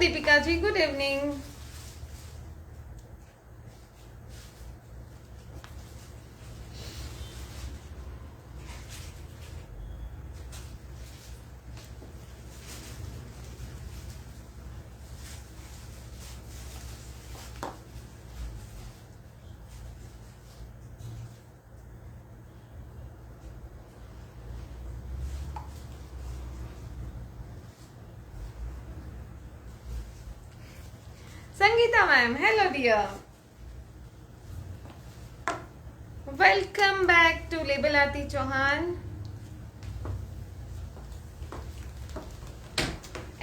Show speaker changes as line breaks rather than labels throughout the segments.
Deepika ji, good evening. Sangeeta ma'am, hello dear, welcome back to label Aarti Chauhan.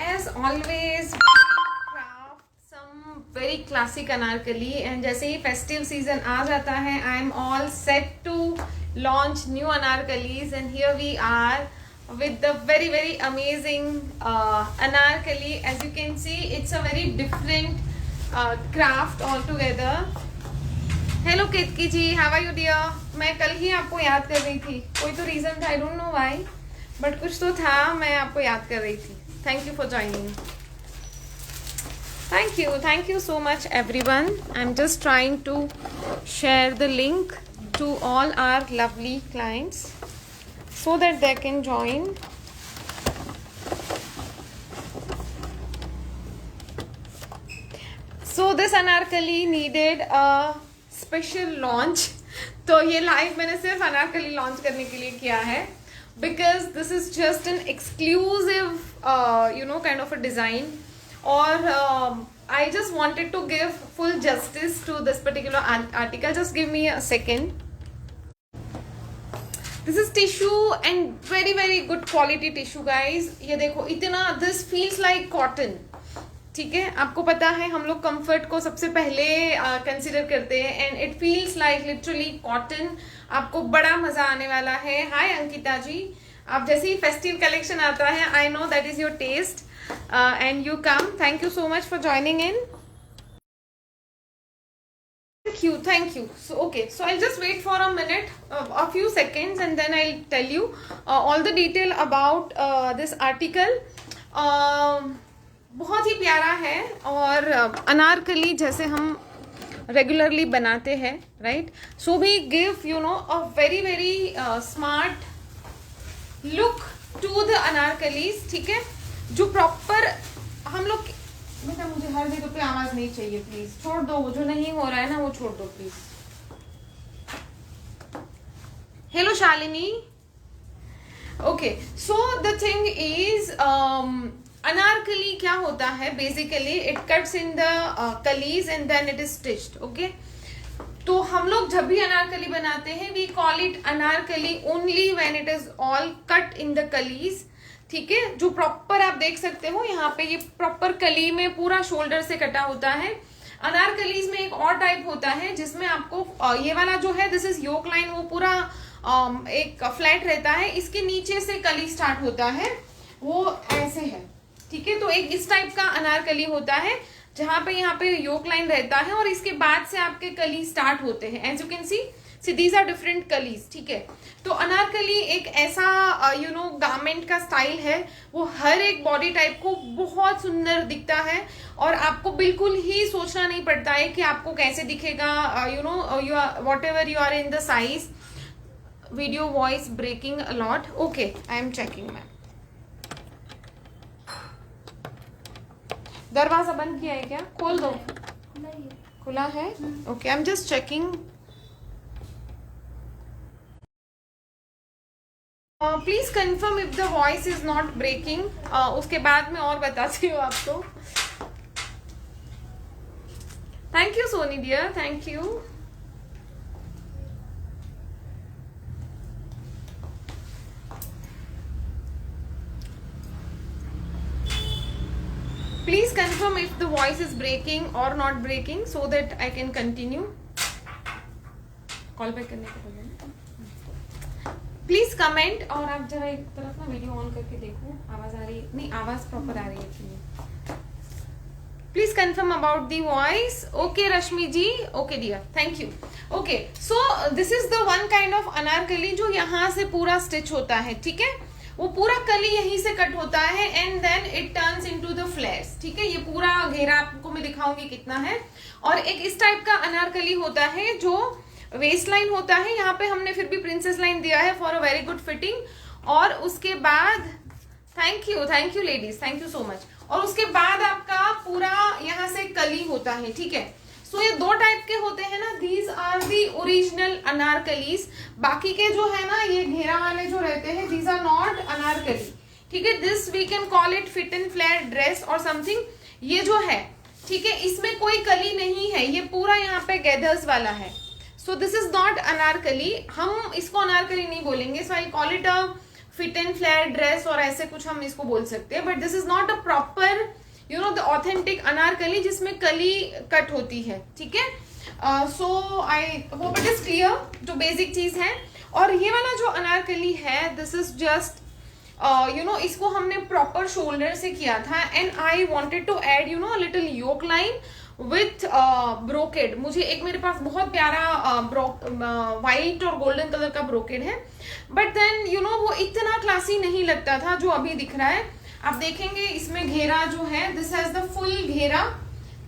As always craft some very classic anarkali, and जैसे ही festive season आ जाता है I am all set to launch new anarkalis, and here we are with the very amazing anarkali. As you can see, it's a very different craft altogether. Hello Ketaki ji, how are you dear? मैं कल ही आपको याद कर रही थी, कोई तो reason था, I don't know why, but कुछ तो था, मैं आपको याद कर रही थी. Thank you for joining. Thank you so much everyone. I'm just trying to share the link to all our lovely clients so that they can join. So this anarkali needed a special launch. तो ये live मैंने सिर्फ Anarkali launch करने के लिए किया है, because this is just an exclusive kind of a design, और I just wanted to give full justice to this particular article. Just give me a second. This is tissue and very good quality tissue guys. ये देखो इतना, this feels like cotton. ठीक है, आपको पता है हम लोग कंफर्ट को सबसे पहले कंसिडर करते हैं, and it feels like literally cotton. आपको बड़ा मजा आने वाला है. हाय अंकिता जी, आप जैसे ही फेस्टिव कलेक्शन आता है, I know that is your taste and you come. Thank you so much for joining in. Thank you. So okay, so I'll just wait for a minute, a few seconds, and then I'll tell you all the detail about this article. बहुत ही प्यारा है, और अनारकली जैसे हम regularly बनाते हैं, right? So we give a very smart look to the anarkalis. ठीक है, जो प्रॉपर हम लोग. बेटा मुझे हर जगह पे आवाज नहीं चाहिए, प्लीज छोड़ दो. वो जो नहीं हो रहा है ना, वो छोड़ दो please. Hello Shalini. Okay, so the thing is, anarkali क्या होता है basically, it cuts in the kalis and then it is stitched. Okay, तो हम लोग जब भी अनारकली बनाते हैं, we call it anarkali only when it is all cut in the kalis. ठीक है, जो प्रॉपर आप देख सकते हो यहाँ पे, ये प्रॉपर कली में पूरा शोल्डर से कटा होता है. अनारकलीज में एक और टाइप होता है जिसमें आपको ये वाला जो है, दिस इज योक लाइन, वो पूरा एक फ्लैट रहता है. इसके नीचे से कली स्टार्ट होता है, वो ऐसे है. ठीक है, तो एक इस टाइप का अनारकली होता है जहां पे यहाँ पे योक लाइन रहता है, और इसके बाद से आपके कली स्टार्ट होते हैं. As you can see these are different kalis. ठीक है, तो अनारकली एक ऐसा गारमेंट का स्टाइल है, वो हर एक बॉडी टाइप को बहुत सुंदर दिखता है, और आपको बिल्कुल ही सोचना नहीं पड़ता है कि आपको कैसे दिखेगा. Whatever you are in the size. Video voice breaking a lot. Okay, I am checking. Ma'am दरवाजा बंद किया है क्या? खोल दो. खुला है. Okay, I am just checking. Please confirm if the voice is not breaking. उसके बाद में और बताती हूँ आपको. Thank you Soni dear, thank you. Please confirm if the voice is breaking और not breaking, so that I can continue. Call back करने के बाद प्लीज कमेंट. और आप जरा एक तरफ ना वीडियो ऑन करके देखो, आवाज आ रही है? नहीं, आवाज प्रॉपर आ रही है. Please confirm about the voice. Okay Rashmi ji, okay dear, thank you. Okay, so this is the one kind of anarkali जो यहाँ से पूरा स्टिच होता है. ठीक है, वो पूरा कली यहीं से कट होता है and then it turns into the flares, ठीक है। ये पूरा घेरा आपको मैं दिखाऊंगी कितना है। और एक इस टाइप का अनारकली होता है जो वेस्ट लाइन होता है, यहाँ पे हमने फिर भी प्रिंसेस लाइन दिया है for a very good fitting. और उसके बाद thank you ladies, thank you so much. और उसके बाद आपका पूरा यहाँ से कली होता है, ठीक है। सो ये दो टाइप के होते हैं ना, these are the original anarkalis. बाकी के जो है ना ये घेरा वाले जो रहते हैं, दीज आर नॉट अनारकली, ठीक है। This we can call it fit and flare dress और समथिंग। ये जो है, ठीक है, इसमें कोई कली नहीं है, ये पूरा यहाँ पे गैदर्स वाला है। So this is not anarkali, हम इसको अनारकली नहीं बोलेंगे। So I call it a fit and flare dress और ऐसे कुछ हम इसको बोल सकते हैं, but this is not a proper you know the authentic anarkali जिसमें कली कट होती है, ठीक है। So I hope it is clear, जो बेसिक चीज है। और ये वाला जो अनारकली है, this is just you no इसको हमने प्रॉपर शोल्डर से किया था and I wanted to add you know little yoke line with brocade. मुझे एक मेरे पास बहुत प्यारा व्हाइट और गोल्डन कलर का ब्रोकेड है, बट देन यू नो वो इतना क्लासी नहीं लगता था जो अभी दिख रहा है। आप देखेंगे इसमें घेरा जो है, दिस हैज द फुल घेरा,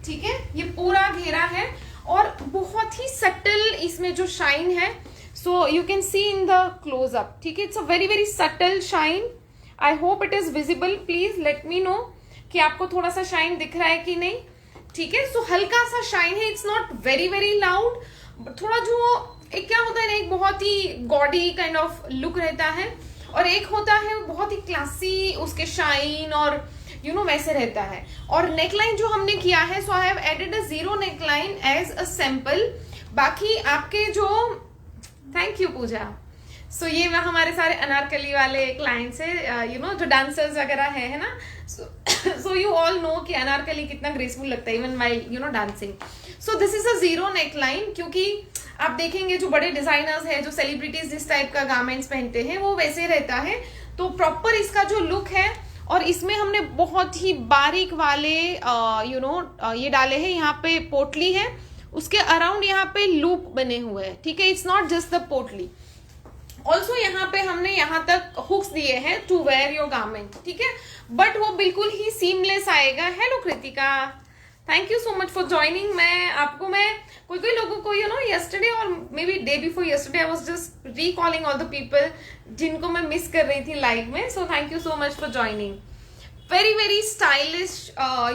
ठीक है, ये पूरा घेरा है और बहुत ही सटल इसमें जो शाइन है। So you can C in the close up, ठीक है, it's a very very subtle shine. I hope it is visible, please let me know कि आपको थोड़ा सा शाइन दिख रहा है कि नहीं, ठीक है। सो हल्का सा शाइन है, it's not very very loud. थोड़ा जो एक क्या होता है ना, एक बहुत ही गॉडी काइंड ऑफ लुक रहता है और एक होता है बहुत ही क्लासी, उसके शाइन और यू नो वैसे रहता है। और नेकलाइन जो हमने किया है, so I have added a zero neckline as a sample. बाकी आपके जो थैंक यू पूजा। सो ये हमारे सारे अनारकली वाले क्लाइंट्स है, यू नो जो डांसर्स वगैरह है ना। सो यू ऑल नो कि अनारकली कितना ग्रेसफुल लगता है even my you know dancing. So this is a zero neckline, क्योंकि आप देखेंगे जो बड़े डिजाइनर्स हैं, जो सेलिब्रिटीज जिस टाइप का गारमेंट्स पहनते हैं वो वैसे रहता है। तो प्रॉपर इसका जो लुक है, और इसमें हमने बहुत ही बारीक वाले यू नो ये डाले हैं, यहाँ पे पोटली है, उसके अराउंड यहाँ पे लूप बने हुए हैं, ठीक है। इट्स नॉट जस्ट द पोटली, ऑल्सो यहाँ पे हमने यहाँ तक हुक्स दिए हैं टू वेयर योर गारमेंट, ठीक है, बट वो बिल्कुल ही सीमलेस आएगा। Hello Kritika, thank you so much for joining. मैं कोई लोगों को यू नो यस्टरडे और may be day before yesterday I was just recalling all the people जिनको मैं मिस कर रही थी लाइव में। So thank you so much for joining. Very very stylish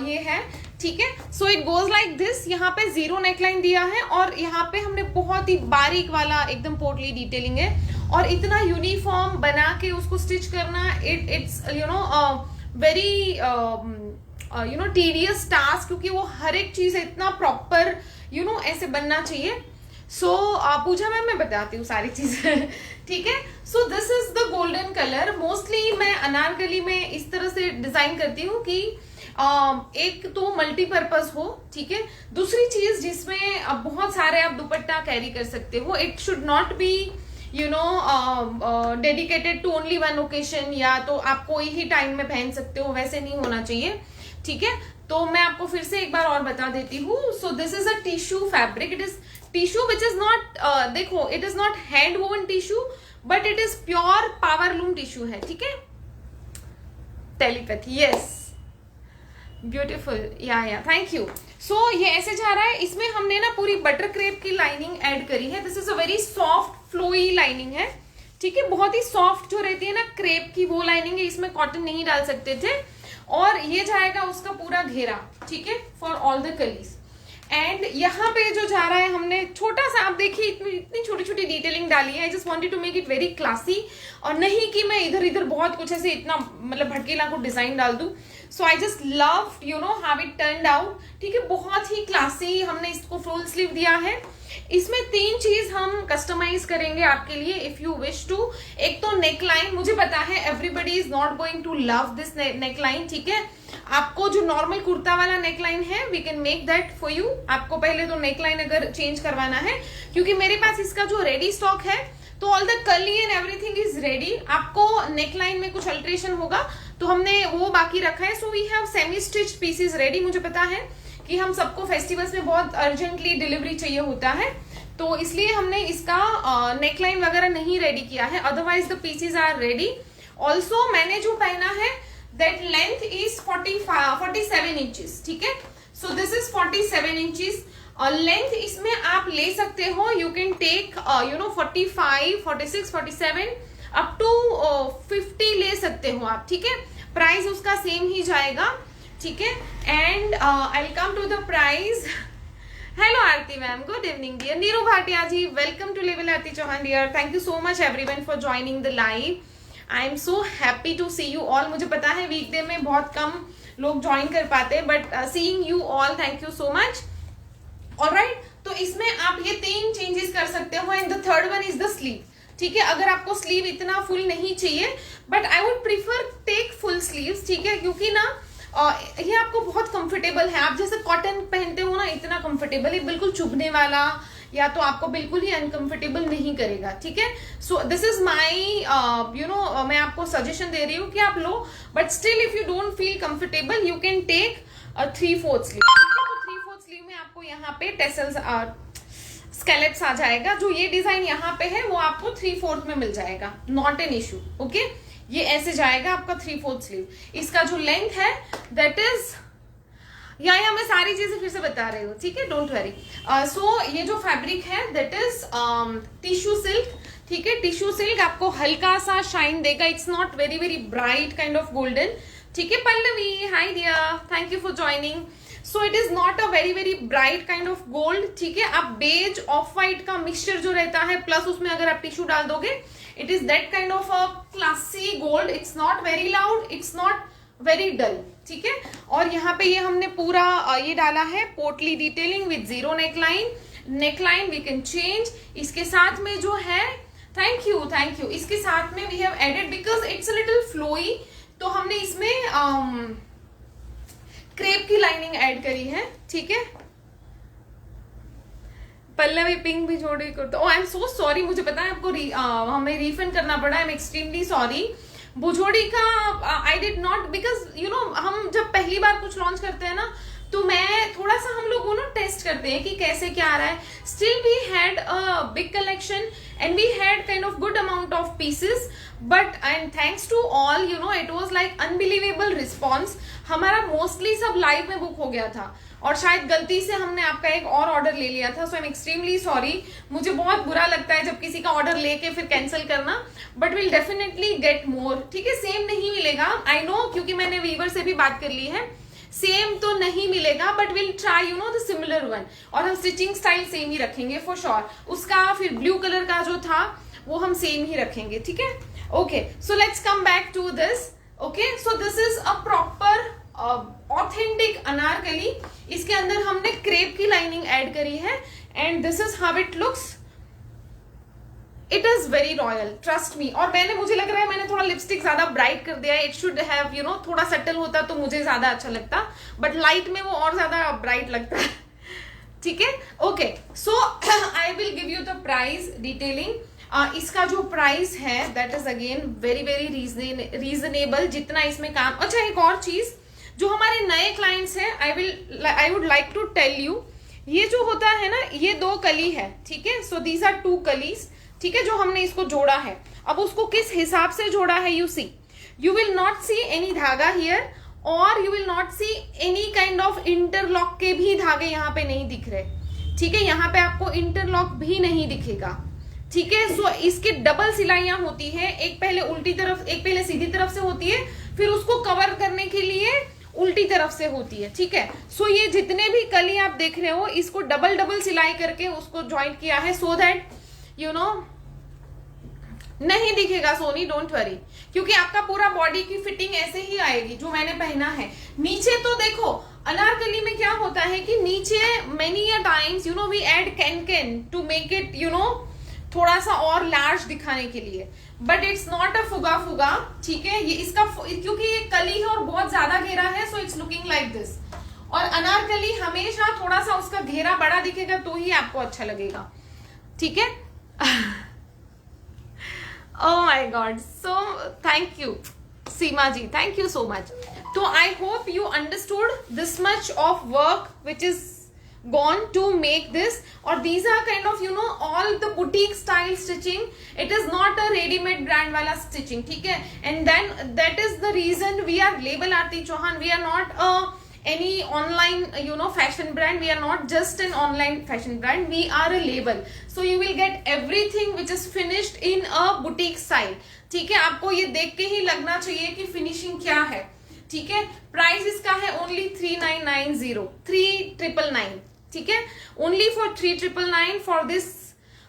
ये है, ठीक है। So it goes like this, यहाँ पे जीरो नेकलाइन दिया है और यहाँ पे हमने बहुत ही बारीक वाला एकदम पोटली डिटेलिंग है। और इतना यूनिफॉर्म बना के उसको स्टिच करना, it's you know very you no tedious task, क्योंकि वो हर एक चीज इतना प्रॉपर यू नो ऐसे बनना चाहिए। सो पूजा मैम मैं बताती हूँ सारी चीजें, ठीक है। So this is the golden colour. Mostly मैं अनारकली में इस तरह से डिजाइन करती हूँ कि एक तो मल्टीपर्पज हो, ठीक है। दूसरी चीज जिसमें बहुत सारे आप दुपट्टा कैरी कर सकते हो, it should not be you know dedicated to only one occasion, या तो आप कोई ही टाइम में पहन सकते हो, वैसे नहीं होना चाहिए, ठीक है। तो मैं आपको फिर से एक बार और बता देती हूँ। So this is a tissue fabric, it is tissue which is not देखो it is not hand woven tissue, but it is pure power loom tissue है, ठीक है। Telepathy, yes, beautiful, yeah thank you. सो ये ऐसे जा रहा है, इसमें हमने ना पूरी बटर क्रेप की लाइनिंग ऐड करी है। This is a very soft flowy lining है, ठीक है, बहुत ही सॉफ्ट जो रहती है ना क्रेप की वो लाइनिंग है, इसमें कॉटन नहीं डाल सकते थे। और ये जाएगा उसका पूरा घेरा, ठीक है, for all the kalis. And यहाँ पे जो जा रहा है हमने छोटा सा, आप देखिए इतनी छोटी छोटी डिटेलिंग डाली है। I just wanted to make it very classy, और नहीं कि मैं इधर इधर बहुत कुछ ऐसे इतना मतलब भटकेला को डिजाइन डाल दूं। So I just love you know how it turned out, ठीक है, बहुत ही क्लासी। हमने इसको फुल स्लीव दिया है। इसमें 3 चीज हम कस्टमाइज करेंगे आपके लिए इफ यू विश टू। एक तो नेकलाइन, मुझे पता है everybody is not going to love this neckline, ठीक है। आपको जो नॉर्मल कुर्ता वाला नेकलाइन है, we can make that for you. आपको पहले तो नेकलाइन अगर चेंज करवाना है, क्योंकि मेरे पास इसका जो रेडी स्टॉक है, तो ऑल द कली एंड एवरीथिंग इज रेडी। आपको नेकलाइन में कुछ अल्ट्रेशन होगा तो हमने वो बाकी रखा है। So we have semi stitched pieces ready. मुझे पता है कि हम सबको फेस्टिवल्स में बहुत अर्जेंटली डिलीवरी चाहिए होता है, तो इसलिए हमने इसका नेकलाइन वगैरह नहीं रेडी किया है, otherwise the pieces are ready. Also मैंने जो पहना है दैट लेंथ इज 47 इंचेस, ठीक है। So this is 47 inches. Length इसमें आप ले सकते हो, you can take 45, 46, 47 up to 50 ले सकते हो आप, ठीक है। प्राइस उसका सेम ही जाएगा, ठीक है। And I will come to the price. Hello Aarti ma'am, good evening dear. Neeru Bhatia ji, welcome to level Aarti Chauhan dear. Thank you so much everyone for joining the live. I am so happy to see you all. मुझे पता है वीकडे में बहुत कम लोग join कर पाते हैं, but seeing you all, thank you so much. Alright, तो इसमें आप ये 3 चेंजेस कर सकते हो and the third one is the sleeve, ठीक है। अगर आपको स्लीव इतना फुल नहीं चाहिए, but I would prefer take full sleeves, ठीक है, क्योंकि ना ये आपको बहुत कंफर्टेबल है। आप जैसे कॉटन पहनते हो ना, इतना कंफर्टेबल है, बिल्कुल चुभने वाला या तो आपको बिल्कुल ही अनकंफर्टेबल नहीं करेगा, ठीक है। सो दिस इज माई मैं आपको सजेशन दे रही हूँ कि आप लो, but still if you don't feel comfortable you can take 3/4 sleeve. 3/4 sleeve में आपको यहाँ पे टेसल्स स्केलेप्स आ जाएगा। जो ये डिजाइन यहाँ पे है वो आपको 3/4 में मिल जाएगा, नॉट एन इशू, ओके। ये ऐसे जाएगा आपका 3/4 स्लीव। इसका जो लेंथ है दैट इज या मैं सारी चीजें फिर से बता रही हूँ, ठीक है, डोंट वरी। सो ये जो फैब्रिक है दैट इज टिश्यू सिल्क, ठीक है। टिश्यू सिल्क आपको हल्का सा शाइन देगा, it's not very very bright kind of golden, ठीक है। Pallavi, hi dear, thank you for joining. So it is not a very very bright kind of gold, ठीक है। आप बेज ऑफ व्हाइट का मिक्सचर जो रहता है प्लस उसमें अगर आप टिश्यू डाल दोगे, it is that kind of a classy gold. It's not very loud, it's not very dull, ठीक है। और यहाँ पे ये हमने पूरा ये डाला है पोटली detailing with 0 neckline we can change. इसके साथ में जो है, थैंक यू, इसके साथ में we have added because it's a little flowy, तो हमने इसमें क्रेप की लाइनिंग ऐड करी है, ठीक है। पल्लवी पिंक भी जोड़ी करते, ओह आई एम सो सॉरी, मुझे पता है आपको हमें रिफंड करना पड़ा, I am extremely sorry. Bhujodi का आई डिड नॉट, बिकॉज हम जब पहली बार कुछ लॉन्च करते हैं ना, तो मैं थोड़ा सा हम लोग टेस्ट करते हैं कि कैसे क्या आ रहा है। Still we had a big collection and we had kind of good amount of pieces, but and thanks to all it was like unbelievable response. हमारा मोस्टली सब लाइव में बुक हो गया था और शायद गलती से हमने आपका एक और ऑर्डर ले लिया था, सो आई एम एक्सट्रीमली सॉरी। मुझे बहुत बुरा लगता है जब किसी का ऑर्डर लेके फिर कैंसिल करना, but will definitely get more, ठीक है। सेम नहीं मिलेगा, आई नो, क्योंकि मैंने वीवर से भी बात कर ली है, सेम तो नहीं मिलेगा, but will try the similar one, और हम स्टिचिंग स्टाइल सेम ही रखेंगे फॉर श्योर। उसका फिर ब्लू कलर का जो था वो हम सेम ही रखेंगे, ठीक है। Okay, so let's come back to this, okay. So this is a proper authentic anarkali. इसके अंदर हमने क्रेप की लाइनिंग ऐड करी है and this is how it looks. It is very royal, trust me. और मुझे लग रहा है मैंने थोड़ा लिपस्टिक ज्यादा ब्राइट कर दिया है, इट शुड हैव थोड़ा सटल होता तो मुझे ज्यादा अच्छा लगता, बट लाइट में वो और ज्यादा ब्राइट लगता है, ठीक है। Okay, so I will give you the price detailing. इसका जो प्राइस है that is again very very reasonable, जितना इसमें काम। अच्छा, एक और चीज जो हमारे नए क्लाइंट्स हैं, I would like to tell you, ये जो होता है ना, ये 2 कली है, ठीक है। सो दीज आर 2 कलीज, ठीक है, जो हमने इसको जोड़ा है। अब उसको किस हिसाब से जोड़ा है, you will not see any धागा हियर, और you will not see any kind of interlock के भी धागे यहाँ पे नहीं दिख रहे, ठीक है। यहाँ पे आपको इंटरलॉक भी नहीं दिखेगा, ठीक है। सो इसके डबल सिलाइयां होती है, एक पहले उल्टी तरफ, एक पहले सीधी तरफ से होती है, फिर उसको कवर करने के लिए उल्टी तरफ से होती है, ठीक है। सो ये जितने भी कली आप देख रहे हो, इसको डबल सिलाई करके उसको ज्वाइंट किया है, सो दैट नहीं दिखेगा सोनी, डोंट वरी, क्योंकि आपका पूरा बॉडी की फिटिंग ऐसे ही आएगी जो मैंने पहना है। नीचे तो देखो, अनारकली में क्या होता है कि नीचे many a times we add can to make it थोड़ा सा और लार्ज दिखाने के लिए, बट इट्स नॉट अ फुगा, ठीक है। ये इसका क्योंकि ये कली है और बहुत ज्यादा घेरा है, so it's looking like this. और अनारकली हमेशा थोड़ा सा उसका घेरा बड़ा दिखेगा तो ही आपको अच्छा लगेगा, ठीक है। Oh my God, so thank you Seema ji, thank you so much. So I hope you understood this much of work which is gone to make this, or these are kind of all the boutique style stitching. It is not a ready made brand wala stitching, ठीक है. And then that is the reason we are Label Aarti Chauhan. We are not any online fashion brand. We are not just an online fashion brand. We are a label. So you will get everything which is finished in a boutique style, ठीक है. आपको ये देख के ही लगना चाहिए कि finishing क्या है, ठीक है. प्राइस इसका है ओनली 3990, 3999, ठीक है. Only for 3999 for this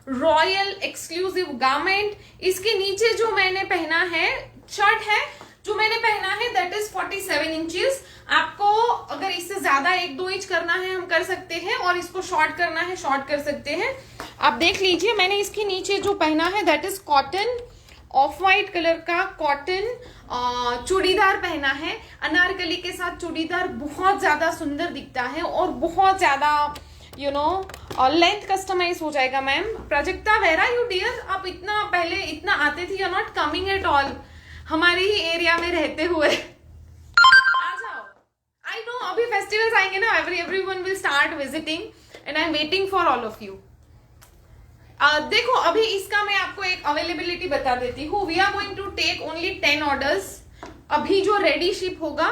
royal exclusive garment. इसके नीचे जो मैंने पहना है शर्ट है, जो मैंने पहना है दैट इज 47 इंचेस. आपको अगर इससे ज्यादा 1-2 इंच करना है हम कर सकते हैं, और इसको शॉर्ट करना है शॉर्ट कर सकते हैं. आप देख लीजिए मैंने इसके नीचे जो पहना है that is cotton, of white colour का कॉटन चूड़ीदार पहना है. अनारकली के साथ चूड़ीदार बहुत ज्यादा सुंदर दिखता है और बहुत ज्यादा लेंथ कस्टमाइज हो जाएगा. Ma'am Prajakta, where are you dear? आप इतना पहले इतना आते थे, you are not coming at all. हमारी ही एरिया में रहते हुए आ जाओ. आई नो अभी फेस्टिवल्स आएंगे ना, everyone will start visiting and I am waiting for all of you. देखो अभी इसका मैं आपको एक अवेलेबिलिटी बता देती हूँ. We are going to take only 10 orders अभी जो रेडी शिप होगा.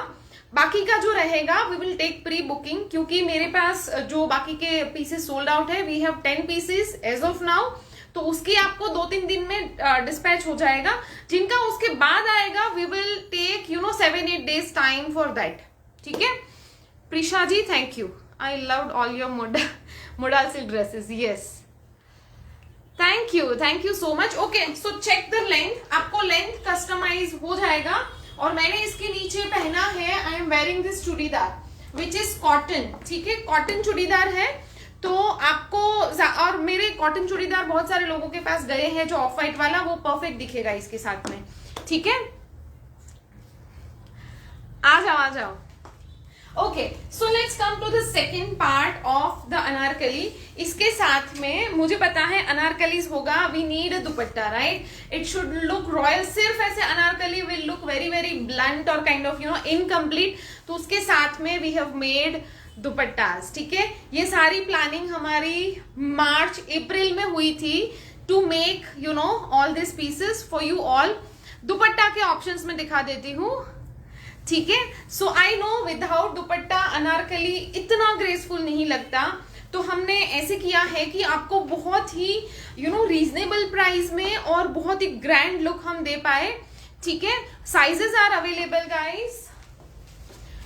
बाकी का जो रहेगा we will take pre booking, क्योंकि मेरे पास जो बाकी के पीसेस सोल्ड आउट है. We have 10 pieces as of now, तो उसकी आपको 2-3 दिन में डिस्पैच हो जाएगा. जिनका उसके बाद आएगा we will take 7-8 days time for that, ठीक है. Prisha ji thank you. I loved all your modal silk dresses. Yes thank you so much. Okay so check the length. आपको लेंथ कस्टमाइज हो जाएगा. और मैंने इसके नीचे पहना है, I am wearing this churidar which is cotton, ठीक है. कॉटन चूड़ीदार है, तो आपको, और मेरे कॉटन चूड़ीदार बहुत सारे लोगों के पास गए हैं जो ऑफ वाइट वाला, वो परफेक्ट दिखेगा इसके साथ में, ठीक है. आ जाओ. Okay so let's come to the second part of the anarkali. इसके साथ में मुझे पता है अनारकलीज होगा, we need a dupatta, right. It should look royal. सिर्फ ऐसे anarkali will look very very blunt और काइंड ऑफ इनकम्प्लीट. तो उसके साथ में वी हैव मेड दुपट्टास, ठीक है. ये सारी प्लानिंग हमारी मार्च अप्रैल में हुई थी to make all this pieces for you all. Dupatta के ऑप्शंस में दिखा देती हूँ, ठीक है. So I know without dupatta anarkali इतना ग्रेसफुल नहीं लगता, तो हमने ऐसे किया है कि आपको बहुत ही रीजनेबल प्राइस में और बहुत ही ग्रैंड लुक हम दे पाए, ठीक है. Sizes are available guys.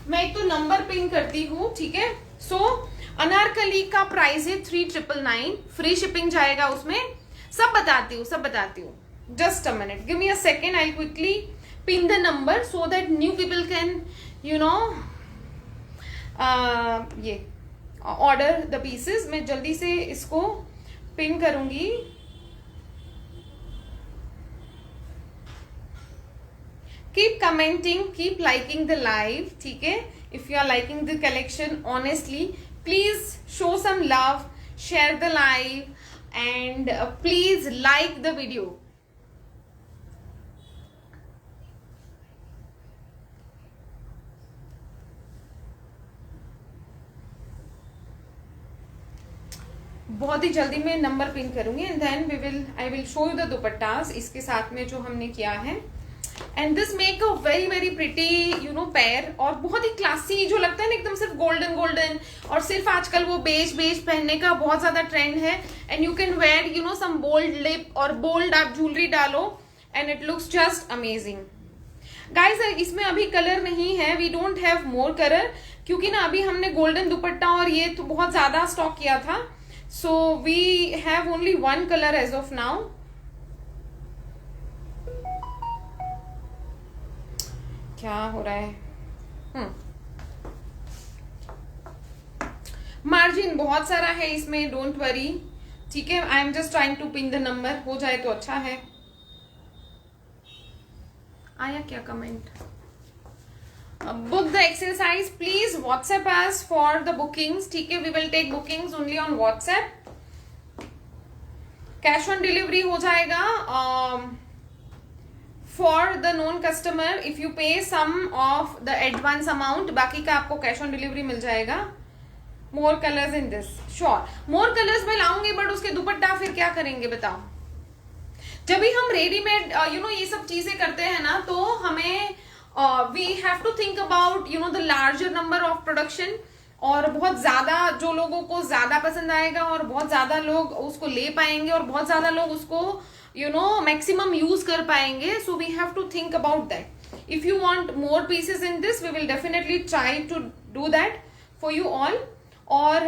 मैं एक तो नंबर पिन करती हूँ, ठीक है. सो अनारकली का प्राइस है 3999. फ्री शिपिंग जाएगा उसमें. सब बताती हूँ. Just a minute, give me a second. I quickly pin the number so that new people can ये order the pieces. मैं जल्दी से इसको पिन करूंगी. Keep commenting, keep liking the live, ठीक है. If you are liking the collection honestly, please show some love, share the live and please like the video. बहुत ही जल्दी मैं नंबर पिन करूंगी and then I will show you the dupattas इसके साथ में जो हमने किया है. And this make a very very pretty pair, और बहुत ही क्लासी जो लगता है ना, एकदम सिर्फ गोल्डन. और सिर्फ आजकल वो बेज पहनने का बहुत ज्यादा ट्रेंड है. And you can wear some bold lip और बोल्ड आप ज्वेलरी डालो and it looks just amazing. Guys इसमें अभी कलर नहीं है, we don't have more colour, क्योंकि ना अभी हमने गोल्डन दुपट्टा और ये तो बहुत ज्यादा स्टॉक किया था. So we have only one color as of now. क्या हो रहा है? मार्जिन बहुत सारा है इसमें, डोंट वरी, ठीक है. I am just trying to pin the number. हो जाए तो अच्छा है. आया क्या comment? Book the exercise, please WhatsApp us for the bookings, ठीक है. We will take bookings only on WhatsApp. Cash on delivery हो जाएगा for the known customer if you pay some of the advance amount. बाकी का आपको cash on delivery मिल जाएगा. More colours in this, sure more colours मैं लाऊंगी, but उसके दुपट्टा फिर क्या करेंगे बताओ? जब भी हम रेडीमेड ये सब चीजें करते हैं ना, तो हमें we have to think about the larger number of production, और बहुत ज्यादा जो लोगों को ज्यादा पसंद आएगा और बहुत ज्यादा लोग उसको ले पाएंगे और बहुत ज्यादा लोग उसको मैक्सिमम यूज कर पाएंगे. So we have to think about that. If you want more pieces in this, we will definitely try to do that for you all. और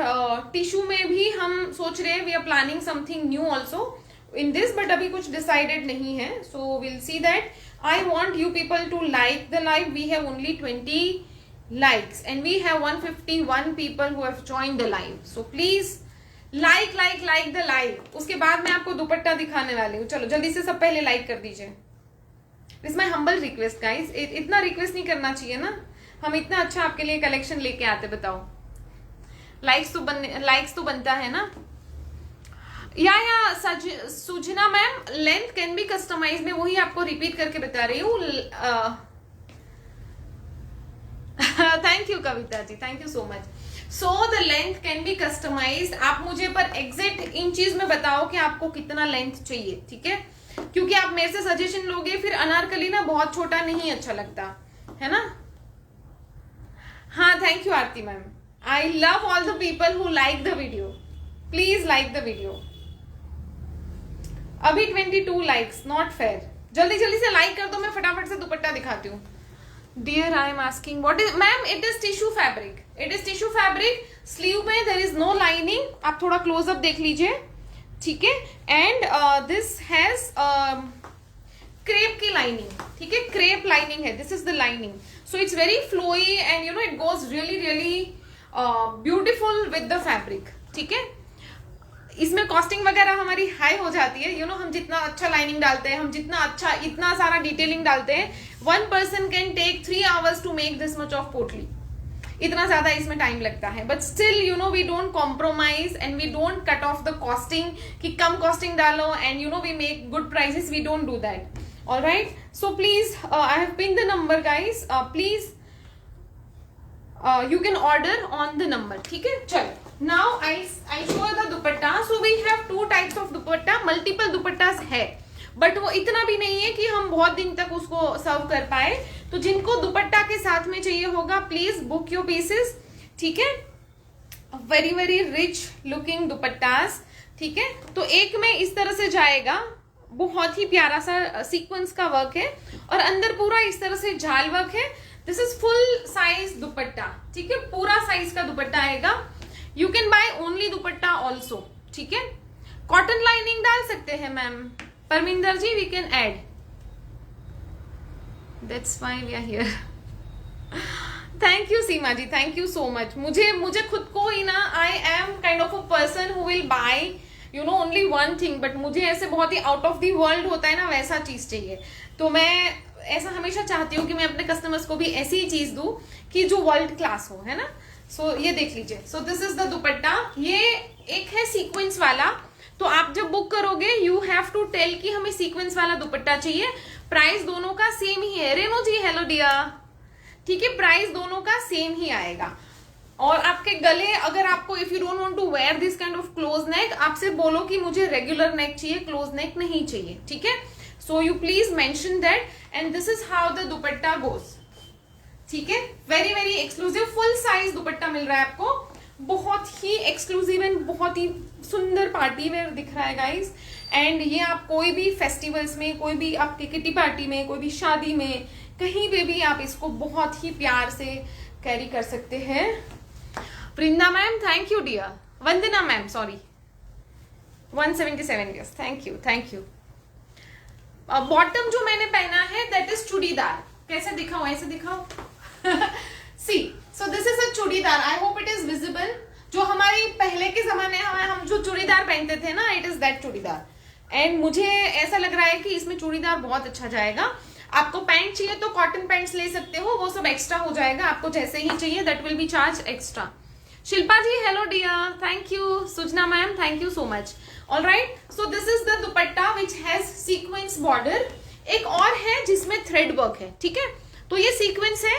टिश्यू में भी हम सोच रहे हैं, we are planning something new also in this, but अभी कुछ decided नहीं है. So we'll see that. I want you people to like the live. We have only 20 likes and we have 151 people who have joined the live. So please like the live. उसके बाद मैं आपको दुपट्टा दिखाने वाली हूँ. चलो जल्दी से सब पहले like कर दीजिए. This my humble request guys. इतना रिक्वेस्ट नहीं करना चाहिए ना, हम इतना अच्छा आपके लिए कलेक्शन लेके आते. बताओ, लाइक्स तो बनता है ना. या Sujana ma'am, length can be customize. मैं वही आपको रिपीट करके बता रही हूँ. Thank you Kavita ji, thank you so much. So the length can be customize. आप मुझे पर एग्जैक्ट इंचेस में बताओ कि आपको कितना लेंथ चाहिए, ठीक है? क्योंकि आप मेरे से सजेशन लोगे, फिर अनारकली ना बहुत छोटा नहीं अच्छा लगता है ना. हाँ, thank you Aarti ma'am. I love all the people who like the video. Please like the video. अभी 22 लाइक्स, नॉट फेयर. जल्दी जल्दी से लाइक कर दो, मैं फटाफट से दुपट्टा दिखाती हूँ. Dear I am asking what is, ma'am it is tissue fabric. It is tissue fabric. Sleeve में देयर इज नो लाइनिंग. आप थोड़ा क्लोजअप देख लीजिए, ठीक है? एंड दिस हैज क्रेप की लाइनिंग, ठीक है? क्रेप लाइनिंग है. This is the lining. So it's very flowy and it goes really really beautiful with the fabric, ठीक है? इसमें कॉस्टिंग वगैरह हमारी हाई हो जाती है. हम जितना अच्छा लाइनिंग डालते हैं, हम जितना अच्छा इतना सारा डिटेलिंग डालते हैं, 1 person can take 3 hours to make this much of potli. इतना ज्यादा इसमें टाइम लगता है. But still we don't compromise and we don't cut off the costing कि कम कॉस्टिंग डालो and we make good prices. We don't do that. Alright, so please I have pin the number guys. Please you can order on the number, ठीक है? चलो, now I show the dupatta. So we have 2 types of dupatta. Multiple dupattas है, but वो इतना भी नहीं है कि हम बहुत दिन तक उसको सर्व कर पाए. तो जिनको दुपट्टा के साथ में चाहिए होगा, प्लीज बुक योर पीसेस, ठीक है? वेरी वेरी रिच लुकिंग दुपट्टास, ठीक है? तो एक में इस तरह से जाएगा, बहुत ही प्यारा सा सीक्वेंस का वर्क है और अंदर पूरा इस तरह से जाल वर्क है. This is full size dupatta, ठीक है? पूरा साइज का दुपट्टा आएगा. You can buy only dupatta also, ठीक है? कॉटन लाइनिंग डाल सकते हैं ma'am. Parminder ji, we can add. That's why we are here. Thank you Seema ji, thank you so much. मुझे खुद को ही ना, I am kind of a person who will buy only one thing, but मुझे ऐसे बहुत ही आउट ऑफ द वर्ल्ड होता है ना, वैसा चीज चाहिए. तो मैं ऐसा हमेशा चाहती हूँ कि मैं अपने कस्टमर्स को भी ऐसी ही चीज दूं कि जो वर्ल्ड क्लास हो, है ना? सो ये देख लीजिए. सो दिस इज द दुपट्टा. ये एक है सीक्वेंस वाला. तो आप जब बुक करोगे, यू हैव टू टेल कि हमें सीक्वेंस वाला दुपट्टा चाहिए. प्राइस दोनों का सेम ही है. रेनो जी, हेलो डियर, ठीक है? प्राइस दोनों का सेम ही आएगा. और आपके गले, अगर आपको if you don't want to wear this kind of close neck, आपसे बोलो कि मुझे रेगुलर नेक चाहिए, क्लोज नेक नहीं चाहिए, ठीक है? So you please mention that. And this is how the dupatta goes, ठीक है? Very very exclusive full size dupatta मिल रहा है आपको. बहुत ही एक्सक्लूसिव एंड बहुत ही सुंदर पार्टी वेयर दिख रहा है गाइज. एंड ये आप कोई भी फेस्टिवल्स में, कोई भी आपके किटी पार्टी में, कोई भी शादी में, कहीं पे भी आप इसको बहुत ही प्यार से कैरी कर सकते हैं. Vrinda ma'am, thank you dear. Vandana ma'am, sorry, 177 yes, thank you, thank you. Bottom जो मैंने पहना है दैट इज चूड़ीदार. कैसे दिखाओ? ऐसे दिखाओ. See, so this is a churidar. I hope it is visible. जो हमारी पहले के जमाने में हम जो चूड़ीदार पहनते थे ना, it is that churidar. And मुझे ऐसा लग रहा है कि इसमें चूड़ीदार बहुत अच्छा जाएगा. आपको पैंट चाहिए तो कॉटन पैंट्स ले सकते हो, वो सब एक्स्ट्रा हो जाएगा. आपको जैसे ही चाहिए that will be charge extra. Shilpa ji, hello dear, thank you. Sujana ma'am, thank you so much. Alright, so this is the dupatta which has sequence border. एक और है जिसमें थ्रेड वर्क है, ठीक है? तो ये सीक्वेंस है,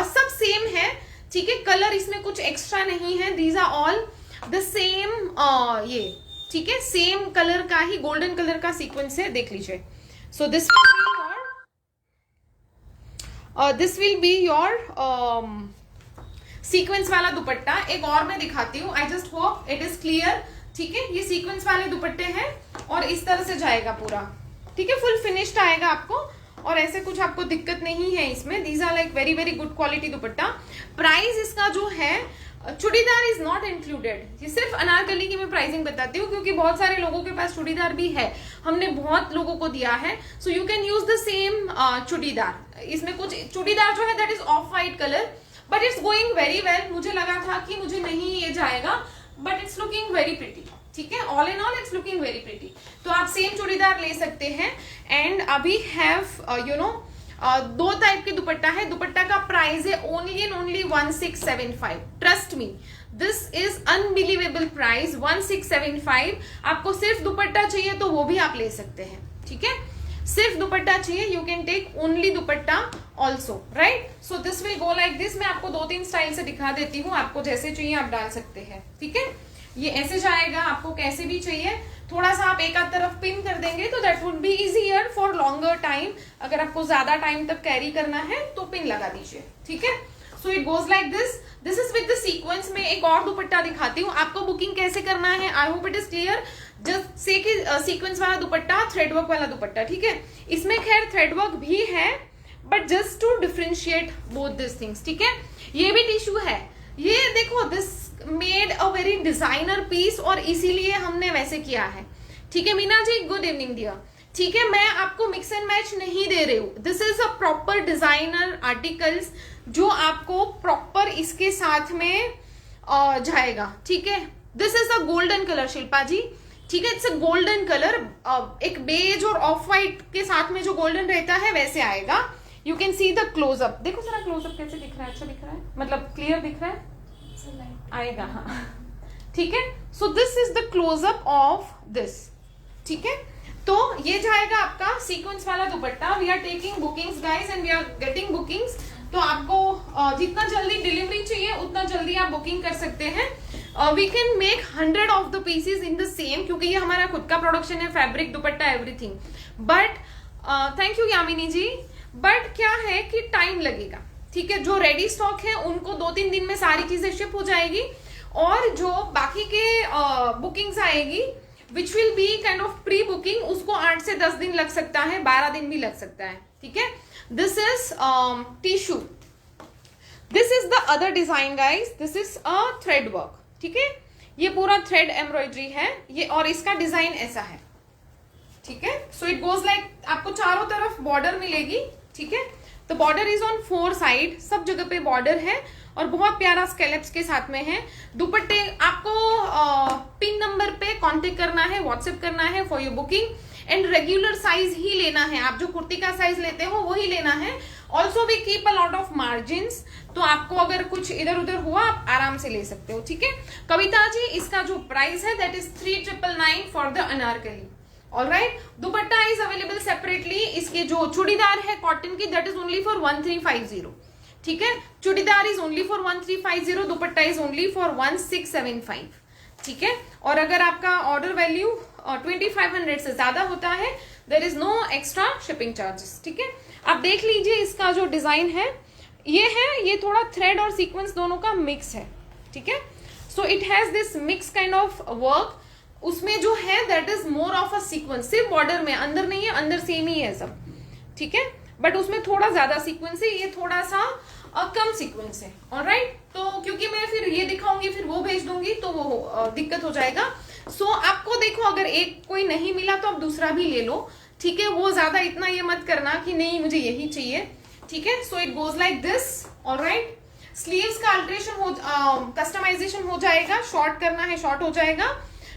सब सेम है, ठीक है, कलर इसमें कुछ एक्स्ट्रा नहीं है, these are all the same, ये ठीक है, सेम कलर का ही गोल्डन कलर का सीक्वेंस है, देख लीजिए. So this will be your sequence वाला दुपट्टा. एक और मैं दिखाती हूँ, I just hope it is clear. ठीक है, ये सीक्वेंस वाले दुपट्टे हैं और इस तरह से जाएगा पूरा. ठीक है, फुल फिनिश्ड आएगा आपको और ऐसे कुछ आपको दिक्कत नहीं है इसमें. These are like very very good quality dupatta. Price इसका जो है, चूड़ीदार इज नॉट इंक्लूडेड. ये सिर्फ अनारकली की मैं प्राइसिंग बताती हूँ क्योंकि बहुत सारे लोगों के पास चूड़ीदार भी है, हमने बहुत लोगों को दिया है. So you can use the same churidar. इसमें कुछ चूड़ीदार जो है that is off white colour, but it's going very well. मुझे लगा था कि मुझे नहीं ये जाएगा, but it's looking very pretty. ठीक है, all in all it's looking very pretty. तो आप सेम चूड़ीदार ले सकते हैं. एंड अभी हैव यू नो दो टाइप के दुपट्टा है. दुपट्टा का प्राइस है only and only 1675. Trust me, this is unbelievable price, 1675. आपको सिर्फ दुपट्टा चाहिए तो वो भी आप ले सकते हैं. ठीक है, सिर्फ दुपट्टा चाहिए, you can take only dupatta also, right. So this will go like this. मैं आपको 2-3 स्टाइल से दिखा देती हूँ, आपको जैसे चाहिए आप डाल सकते हैं. ठीक है, ये ऐसे जाएगा, आपको कैसे भी चाहिए. थोड़ा सा आप एक आध तरफ पिन कर देंगे तो that would be easier for longer time. अगर आपको ज्यादा टाइम तक कैरी करना है तो पिन लगा दीजिए. ठीक है, so it goes like this. This is with the sequence. में एक और दुपट्टा दिखाती हूँ आपको बुकिंग कैसे करना है. आई hope it is clear. Just say कि सीक्वेंस वाला दुपट्टा, थ्रेडवर्क वाला दुपट्टा. ठीक है, इसमें खैर थ्रेडवर्क भी है, but just to differentiate both this things. ठीक है, ये भी टिश्यू है. ये देखो, this made a very designer piece और इसीलिए हमने वैसे किया है. ठीक है Meena ji, good evening dear. ठीक है, मैं आपको मिक्स एंड मैच नहीं दे रही हूँ. This is a proper designer articles जो आपको प्रॉपर इसके साथ में जाएगा. ठीक है, this is a golden colour Shilpa ji. ठीक है, इट्स अ गोल्डन कलर. एक बेज और ऑफ व्हाइट के साथ में जो गोल्डन रहता है वैसे आएगा. You can see the closeup. देखो जरा क्लोजअप कैसे दिख रहा है. अच्छा दिख रहा है, मतलब क्लियर दिख रहा है, आएगा. हाँ, ठीक है. So this is the closeup of this. ठीक है, तो ये जाएगा आपका सीक्वेंस वाला dupatta. We are taking bookings guys and we are getting bookings. तो आपको जितना जल्दी डिलीवरी चाहिए उतना जल्दी आप बुकिंग कर सकते हैं. We can make 100 of the pieces in the same, क्योंकि ये हमारा खुद का प्रोडक्शन है, fabric, dupatta, everything. But thank you Yamini ji. But क्या है कि टाइम लगेगा. ठीक है, जो रेडी स्टॉक है उनको 2-3 दिन में सारी चीजें शिप हो जाएगी और जो बाकी के बुकिंग्स आएगी which will be kind of pre booking, उसको 8 से 10 दिन लग सकता है, 12 दिन भी लग सकता है. ठीक है, this is tissue. This is the other design guys. This is a thread work. ठीक है, ये पूरा थ्रेड एम्ब्रॉयडरी है ये और इसका डिजाइन ऐसा है. ठीक है, सो इट गोज लाइक, आपको चारों तरफ बॉर्डर मिलेगी. ठीक है, तो बॉर्डर इज ऑन 4 साइड, सब जगह पे बॉर्डर है और बहुत प्यारा स्केलेप्स के साथ में है. दुपट्टे आपको पिन नंबर पे कांटेक्ट करना है, व्हाट्सएप करना है for your booking. And regular size ही लेना है, आप जो कुर्ती का साइज लेते हो वही लेना है. Also we keep a lot of margins, तो आपको अगर कुछ इधर उधर हुआ आप आराम से ले सकते हो. ठीक है, कविता जी, इसका जो प्राइस है that is 3999 for the Anarkali. Alright, dupatta is available separately. इसके जो चूड़ीदार है कॉटन की दैट इज ओनली फॉर 1350. ठीक है, churidar is only for 1350, dupatta is only for 1675. ठीक है, और अगर आपका ऑर्डर वैल्यू 2500 से ज्यादा होता है there is no extra shipping charges. ठीक है, आप देख लीजिए इसका जो डिजाइन है ये है, ये थोड़ा थ्रेड और सीक्वेंस दोनों का मिक्स है. ठीक है, so it has this mix kind of work. उसमें जो है that is more of a sequence, सिर्फ बॉर्डर में, अंदर नहीं है, अंदर सेम ही है सब. ठीक है, बट उसमें थोड़ा ज्यादा सीक्वेंस है, ये थोड़ा सा कम सीक्वेंस है. ऑलराइट, तो क्योंकि मैं फिर ये दिखाऊंगी फिर वो भेज दूंगी तो वो दिक्कत हो जाएगा. सो आपको देखो, अगर एक कोई नहीं मिला तो आप दूसरा भी ले लो. ठीक है, वो ज्यादा इतना ये मत करना कि नहीं मुझे यही चाहिए. ठीक है, so it goes like this. Alright, sleeves का अल्ट्रेशन हो, कस्टमाइजेशन हो जाएगा. शॉर्ट करना है शॉर्ट हो जाएगा,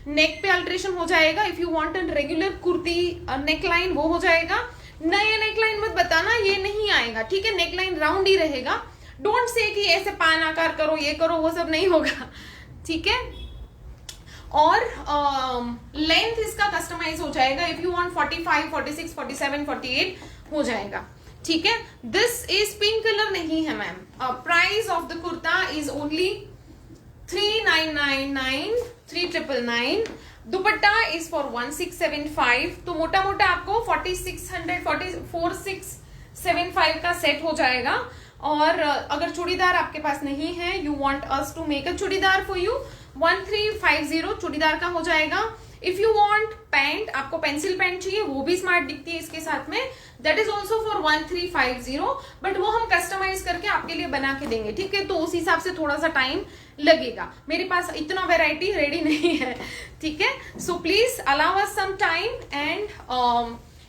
नेक पे अल्ट्रेशन हो जाएगा. If you want an regular kurti neckline वो हो जाएगा. नया नेकलाइन मत बताना, ये नहीं आएगा. ठीक है, नेकलाइन राउंड ही रहेगा. डोंट से कि ऐसे पान आकार करो, ये करो, वो सब नहीं होगा. ठीक है, और लेंथ इसका कस्टमाइज हो जाएगा. इफ यू वांट 45, 46, 47, 48 हो जाएगा. ठीक है, दिस इज पिंक कलर नहीं है ma'am. Price of the kurta is only 3999, 3999. Dupatta is for 1675. तो मोटा मोटा आपको 4675 का सेट हो जाएगा. और अगर चूड़ीदार आपके पास नहीं है, you want us to make a churidar for you, 1350 churidar का हो जाएगा. इफ यू वांट पैंट, आपको पेंसिल पैंट चाहिए, वो भी स्मार्ट दिखती है इसके साथ में, that is also for 1350. But वो हम कस्टमाइज करके आपके लिए बना के देंगे. ठीक है, तो उस हिसाब से थोड़ा सा टाइम लगेगा. मेरे पास इतना वेराइटी रेडी नहीं है. ठीक है, so please allow us some time and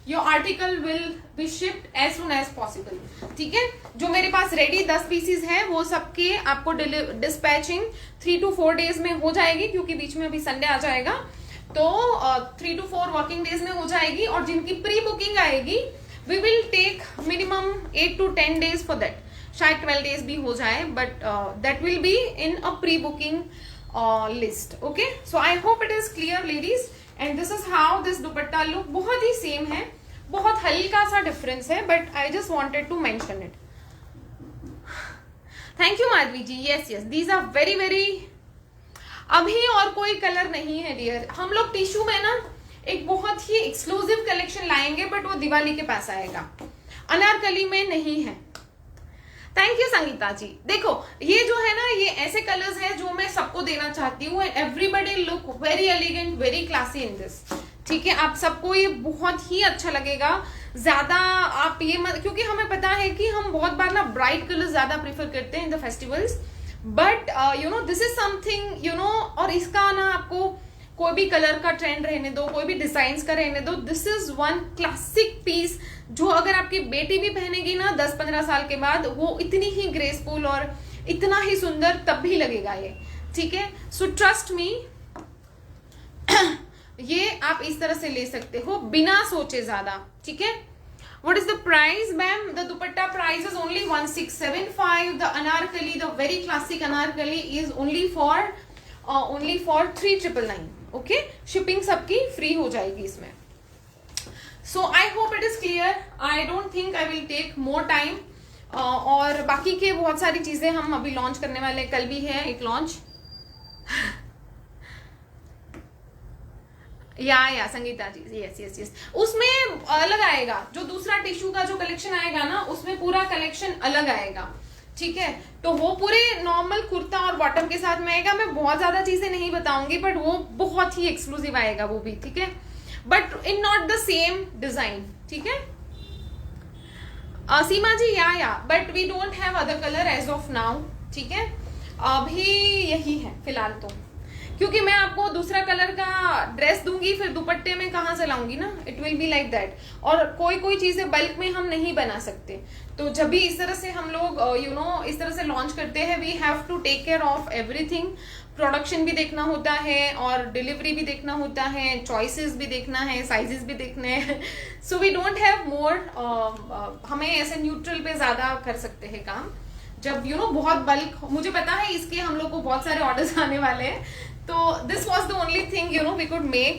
your article will be shipped as soon as possible. ठीक है, जो मेरे पास रेडी 10 पीसीज है वो सबके आपको डिस्पैचिंग 3 to 4 डेज में हो जाएगी, क्योंकि बीच में अभी संडे आ जाएगा. तो 3 to 4 वर्किंग डेज में हो जाएगी. और जिनकी प्री बुकिंग आएगी, we will take minimum 8 to 10 days for that. शायद 12 डेज भी हो जाए, but that will be in a pre booking list. Okay, so I hope it is clear ladies. And this is how this dupatta look. बहुत ही same है, बहुत हल्का सा डिफरेंस है, but I just wanted to mention it. Thank you Madhavi ji. Yes yes, these are very very. अभी और कोई कलर नहीं है डियर. हम लोग टिश्यू में ना एक बहुत ही एक्सक्लूसिव कलेक्शन लाएंगे, बट वो दिवाली के पास आएगा. अनारकली में नहीं है. थैंक यू संगीता जी. देखो, ये जो है ना, ये ऐसे कलर्स हैं जो मैं सबको देना चाहती हूँ. Everybody look very elegant, very classy in this. ठीक है, आप सबको ये बहुत ही अच्छा लगेगा. ज्यादा आप ये मत, क्योंकि हमें पता है कि हम बहुत बार ना ब्राइट कलर ज्यादा प्रीफर करते हैं in the festivals, but you know this is something, you know. और इसका ना आपको कोई भी कलर का ट्रेंड रहने दो, कोई भी डिजाइन का रहने दो, this is one classic piece जो अगर आपकी बेटी भी पहनेगी ना 10-15 साल के बाद, वो इतनी ही ग्रेसफुल और इतना ही सुंदर तब भी लगेगा ये. ठीक है, सो ट्रस्ट मी, ये आप इस तरह से ले सकते हो बिना सोचे ज्यादा. ठीक है, what is the price ma'am? The dupatta price is only 1675. The anarkali, the very classic anarkali is only for 3999. okay, shipping सबकी free हो जाएगी इसमें. So I hope it is clear. I don't think I will take more time. और बाकी के बहुत सारी चीजें हम अभी लॉन्च करने वाले, कल भी है एक लॉन्च. या संगीता जी, यस यस यस, उसमें अलग आएगा. जो दूसरा टिश्यू का जो कलेक्शन आएगा ना, उसमें पूरा कलेक्शन अलग आएगा. ठीक है, तो वो पूरे नॉर्मल कुर्ता और बॉटम के साथ में आएगा. मैं बहुत ज्यादा चीजें नहीं बताऊंगी, बट वो बहुत ही एक्सक्लूसिव आएगा वो भी. ठीक है, but in not the same design. ठीक है, सीमा जी, या but we don't have other colour as of now. ठीक है, अभी यही है फिलहाल तो, क्योंकि मैं आपको दूसरा कलर का ड्रेस दूंगी, फिर दुपट्टे में कहाँ से लाऊंगी ना. It will be like that. और कोई चीजें बल्क में हम नहीं बना सकते. तो जब भी इस तरह से हम लोग यू नो इस तरह से लॉन्च करते हैं, we have to take care of everything. Production भी देखना होता है, और डिलीवरी भी देखना होता है, चॉइसेस भी देखना है, साइजेस भी देखने हैं. So we don't have more. हमें ऐसे न्यूट्रल पे ज्यादा कर सकते हैं काम. जब यू नो बहुत बल्क, मुझे पता है इसके हम लोग को बहुत सारे ऑर्डर्स आने वाले हैं. So this was the only thing you know we could make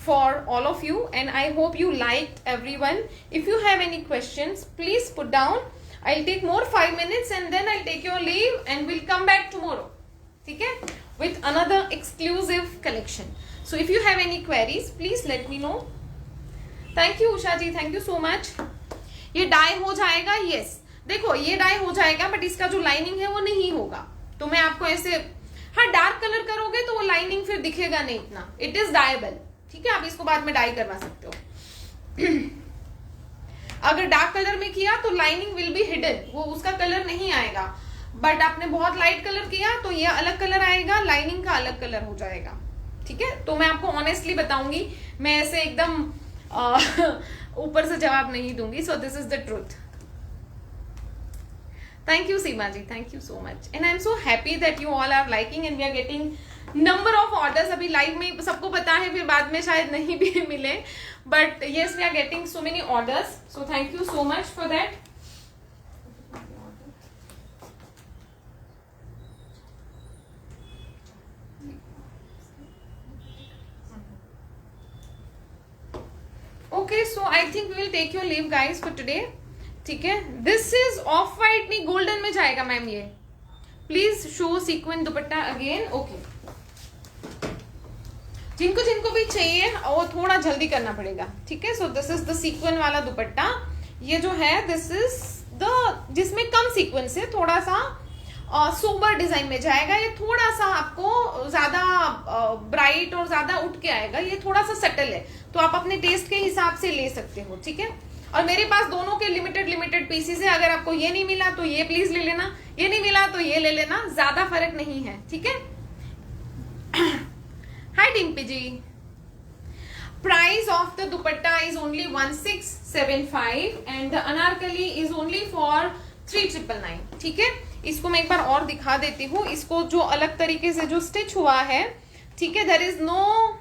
for all of you, and I hope you liked everyone. If you have any questions, please put down. I'll take more 5 minutes and then I'll take your leave and we'll come back tomorrow. Okay? With another exclusive collection. So if you have any queries, please let me know. Thank you Usha ji, thank you so much. ये die हो जाएगा. yes, देखो ये die हो जाएगा, but इसका जो lining है वो नहीं होगा. तो मैं आपको ऐसे, हाँ डार्क कलर करोगे तो वो लाइनिंग फिर दिखेगा नहीं इतना. It is dyeable. ठीक है, आप इसको बाद में डाई करवा सकते हो. अगर डार्क कलर में किया तो लाइनिंग विल बी हिडन, वो उसका कलर नहीं आएगा. बट आपने बहुत लाइट कलर किया तो ये अलग कलर आएगा, लाइनिंग का अलग कलर हो जाएगा. ठीक है, तो मैं आपको ऑनेस्टली बताऊंगी, मैं ऐसे एकदम ऊपर से जवाब नहीं दूंगी. सो this is the truth. Thank you Seema ji, thank you so much, and I am so happy that you all are liking and we are getting number of orders. अभी लाइव में सबको पता है, फिर बाद में शायद नहीं भी मिले, but yes we are getting so many orders, so thank you so much for that. Okay, so I think we will take your leave guys for today. ठीक है, दिस इज ऑफ वाइट नहीं golden में जाएगा ma'am ये। Please show sequin dupatta again. Okay, जिनको जिनको भी चाहिए वो थोड़ा जल्दी करना पड़ेगा, ठीक है। So this is the sequin वाला दुपट्टा। ये जो है दिस इज द जिसमें कम सीक्वेंस है, थोड़ा सा सोबर डिजाइन में जाएगा। ये थोड़ा सा आपको ज्यादा ब्राइट और ज्यादा उठ के आएगा, ये थोड़ा सा सटल है, तो आप अपने टेस्ट के हिसाब से ले सकते हो, ठीक है। और मेरे पास दोनों के लिमिटेड पीसेस है, अगर आपको ये नहीं मिला तो ये प्लीज ले लेना, ये नहीं मिला तो ये ले लेना, ज्यादा फर्क नहीं है, ठीक है। Hi Dimpy ji, price of the dupatta is only 1675 and the anarkali is only for 3999, ठीक है। इसको मैं एक बार और दिखा देती हूँ, इसको जो अलग तरीके से जो स्टिच हुआ है, ठीक है, there is no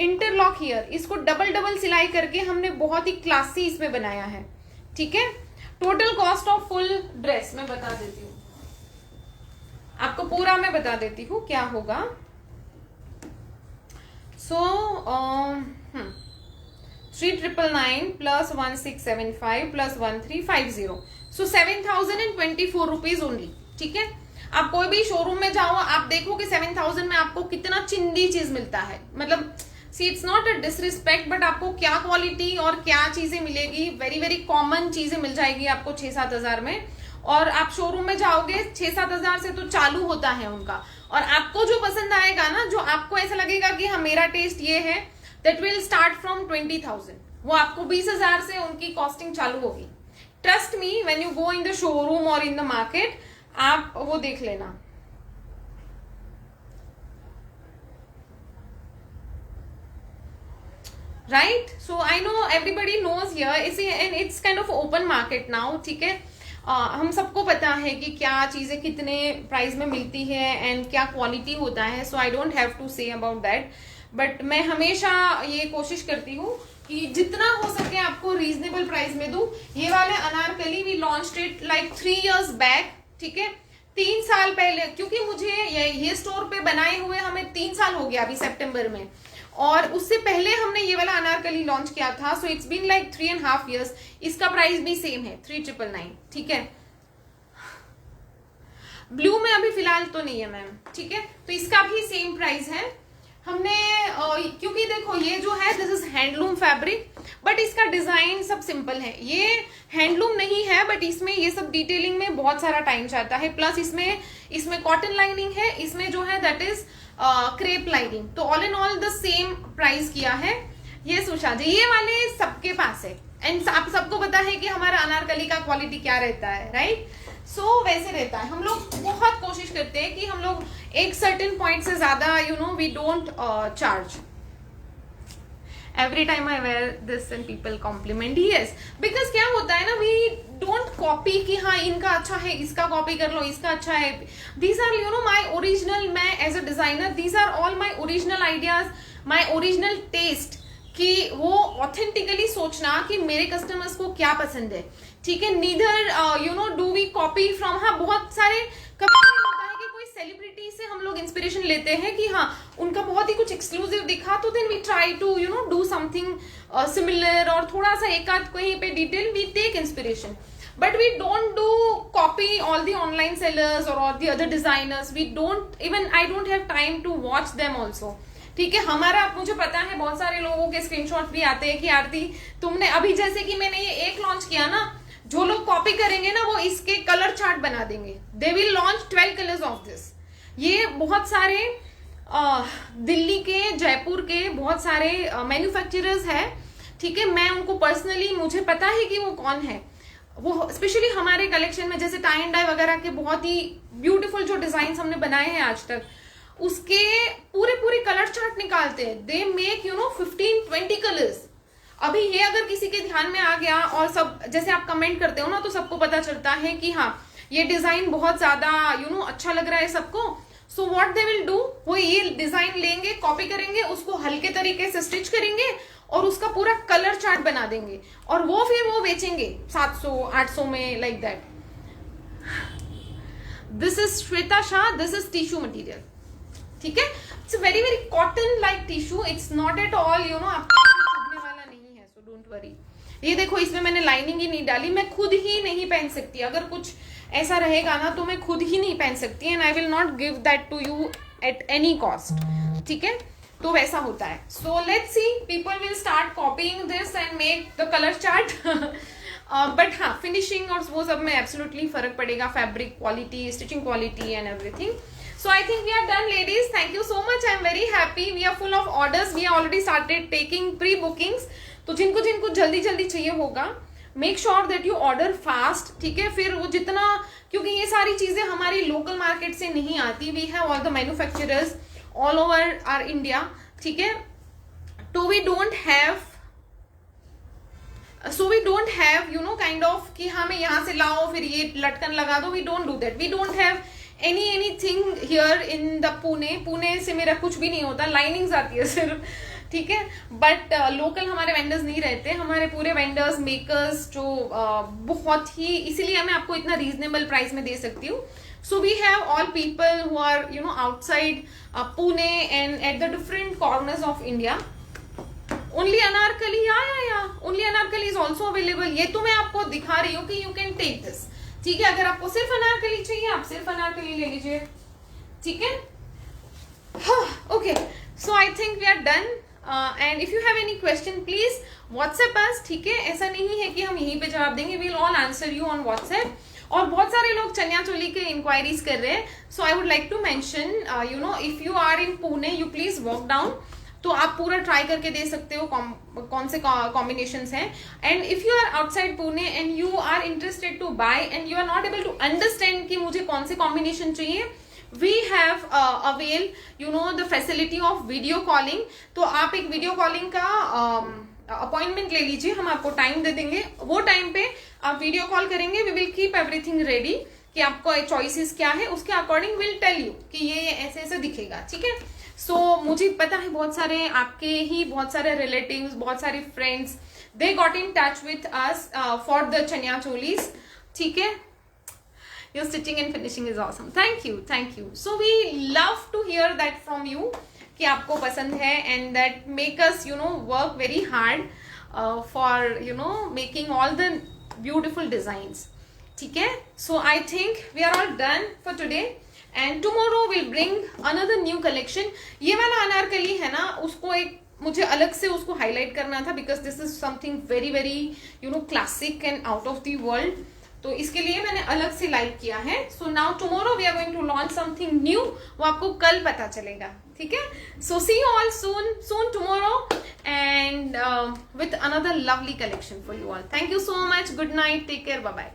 interlock here, इसको डबल सिलाई करके हमने बहुत ही क्लासी इसमें बनाया है, ठीक है। Total cost of full dress मैं बता देती हूँ आपको, पूरा मैं बता देती हूँ क्या होगा। सो 3999 प्लस 1675 प्लस 1350, सो 7024 रुपीज ओनली, ठीक है। आप कोई भी शोरूम में जाओ, आप देखो कि 7000 में आपको कितना चिंदी चीज मिलता है, मतलब see it's not a disrespect, but आपको क्या क्वालिटी और क्या चीजें मिलेगी, वेरी वेरी कॉमन चीजें मिल जाएगी आपको 6-7 हजार में। और आप शोरूम में जाओगे 6-7 हजार से तो चालू होता है उनका, और आपको जो पसंद आएगा ना, जो आपको ऐसा लगेगा कि हाँ मेरा टेस्ट ये है, दैट विल स्टार्ट फ्रॉम 20,000, वो आपको 20,000 से उनकी कॉस्टिंग चालू होगी। Trust me, when you go in the showroom और इन द मार्केट, आप वो देख लेना। Right, so I know everybody knows here, and it's kind of open market now, ठीक है। हम सबको पता है कि क्या चीजें कितने प्राइस में मिलती है एंड क्या क्वालिटी होता है, so I don't have to say about that, but मैं हमेशा ये कोशिश करती हूँ कि जितना हो सके आपको रीजनेबल प्राइस में दूं। ये वाले anarkali we launched it like 3 years back, ठीक है, 3 साल पहले, क्योंकि मुझे ये स्टोर पे बनाए हुए हमें 3 साल हो गया अभी सितंबर में, और उससे पहले हमने ये वाला अनारकली लॉन्च किया था, so it's been like 3.5 years। इसका प्राइस भी सेम है 3999, ठीक है। ब्लू में अभी फिलहाल तो नहीं है मैम, ठीक है, तो इसका भी सेम प्राइस है। हमने क्योंकि देखो ये जो है this is handloom fabric, but इसका डिजाइन सब सिंपल है, ये हैंडलूम नहीं है, बट इसमें ये सब डिटेलिंग में बहुत सारा टाइम जाता है, प्लस इसमें कॉटन लाइनिंग है, इसमें जो है दैट इज क्रेप लाइनिंग, तो all in all the same price किया है। ये सुशा जी, ये वाले सबके पास है, एंड आप सबको पता है कि हमारा अनारकली का क्वालिटी क्या रहता है, राइट। सो वैसे रहता है, हम लोग बहुत कोशिश करते हैं कि हम लोग एक सर्टेन पॉइंट से ज्यादा we don't charge. Every time I wear this and people compliment, yes, because क्या होता है ना, वी डोंट कॉपी कि हाँ इनका अच्छा है इसका कॉपी कर लो, इसका अच्छा है। दीज आर माई ओरिजिनल, मैं as a designer, these are all my original ideas, my original taste, कि वो ऑथेंटिकली सोचना कि मेरे कस्टमर्स को क्या पसंद है, ठीक है। Neither do we copy from, हाँ बहुत सारे कभी होता है कि कोई सेलिब्रिटी से हम लोग इंस्पिरेशन लेते हैं कि हाँ उनका बहुत ही कुछ एक्सक्लूसिव दिखा, तो then we try to do something similar, और थोड़ा सा एक आध कहीं पे detail we take inspiration, but we don't do copy all the online sellers और all the other designers, we don't even, I don't have time to watch them also, ठीक है। हमारा, मुझे पता है बहुत सारे लोगों के स्क्रीनशॉट भी आते हैं कि आरती तुमने अभी, जैसे कि मैंने ये एक लॉन्च किया ना, जो लोग कॉपी करेंगे ना वो इसके कलर चार्ट बना देंगे, they will launch 12 colours of this. ये बहुत सारे दिल्ली के, जयपुर के बहुत सारे मैन्युफैक्चरर्स है, ठीक है, मैं उनको पर्सनली, मुझे पता है कि वो कौन है, वो स्पेशली हमारे कलेक्शन में जैसे टाई एंड डाई वगैरह के बहुत ही ब्यूटीफुल जो डिजाइन हमने बनाए हैं आज तक, उसके पूरे कलर चार्ट निकालते हैं, दे मेक 15-20 कलर्स। अभी ये अगर किसी के ध्यान में आ गया, और सब जैसे आप कमेंट करते हो ना, तो सबको पता चलता है कि हाँ ये डिजाइन बहुत ज्यादा अच्छा लग रहा है सबको, so what they will do, वो ये डिजाइन लेंगे, कॉपी करेंगे, उसको हल्के तरीके से स्टिच करेंगे और उसका पूरा कलर चार्ट बना देंगे, और वो फिर वो बेचेंगे 700-800 में, like that. This is Shweta Shah, this is tissue material, ठीक है, it's very very cotton like tissue, it's not at all आपको चुभने वाला नहीं है। So don't worry. ये देखो इसमें मैंने लाइनिंग ही नहीं डाली, मैं खुद ही नहीं पहन सकती, अगर कुछ ऐसा रहेगा ना तो मैं खुद ही नहीं पहन सकती, and I will not give that to you at any cost, ठीक है। तो वैसा होता है। So let's see, people will start copying this and make the colour chart, but हाँ फिनिशिंग और वो सब में एब्सोल्युटली फर्क पड़ेगा, fabric quality, stitching quality and everything. So I think we are done, ladies. Thank you so much. I am very happy. We are full of orders. We have already started taking pre-bookings. तो जिनको जिनको जल्दी जल्दी चाहिए होगा, make sure that you order fast, ठीक है। फिर वो जितना, क्योंकि ये सारी चीजें हमारी लोकल मार्केट से नहीं आती, we have all the manufacturers all over our India, ठीक है। तो we don't have you know kind of कि हमें यहाँ से लाओ फिर ये लटकन लगा दो, we don't do that. We don't have anything here in the Pune से मेरा कुछ भी नहीं होता, लाइनिंग्स आती है सिर्फ, ठीक है। बट लोकल हमारे वेंडर्स नहीं रहते, हमारे पूरे वेंडर्स मेकर्स जो बहुत ही, इसीलिए मैं आपको इतना रीजनेबल प्राइस में दे सकती हूँ। So we have all people who are you know outside Pune and at the different corners of India. Only anarkali, या only anarkali is also available. ये तो मैं आपको दिखा रही हूँ कि यू कैन टेक दिस, ठीक है। अगर आपको सिर्फ अनारकली चाहिए आप सिर्फ अनारकली ले लीजिए, ठीक है। Okay, so I think we are done, and if you have any question please WhatsApp us, ठीक है। ऐसा नहीं है कि हम यहीं पे जवाब देंगे, we will all answer you on WhatsApp. और बहुत सारे लोग चनिया चोली के इंक्वायरीज कर रहे हैं, so I would like to mention you know if you are in Pune you please walk down, तो आप पूरा ट्राई करके दे सकते हो कौन से कॉम्बिनेशंस हैं। And if you are outside Pune and you are interested to buy and you are not able to understand कि मुझे कौन से कॉम्बिनेशन चाहिए, we have avail you know the facility of video calling. तो आप एक वीडियो कॉलिंग का appointment ले लीजिए, हम आपको टाइम दे देंगे, वो टाइम पे आप वीडियो कॉल करेंगे, we will keep everything ready कि आपको चॉइसेस क्या है, उसके अकॉर्डिंग विल टेल यू कि ये ऐसे ऐसे दिखेगा, ठीक है। सो मुझे पता है बहुत सारे आपके ही बहुत सारे रिलेटिव्स, बहुत सारे friends, they got in touch with us for the chaniya cholis, ठीक है। Your stitching and finishing is awesome, thank you. So we love to hear that from you कि आपको पसंद है, and that make us you know work very hard for you know making all the beautiful designs, ठीक है। So I think we are all done for today, and tomorrow will bring another new collection. ये वाला अनारकली है ना, उसको एक मुझे अलग से उसको हाईलाइट करना था, because this is something very very you know classic and out of the world, तो इसके लिए मैंने अलग से लाइक किया है। So now tomorrow we are going to launch something new, वो आपको कल पता चलेगा, ठीक है। So see you all soon tomorrow and with another lovely collection for you all. Thank you so much, good night, take care, bye bye.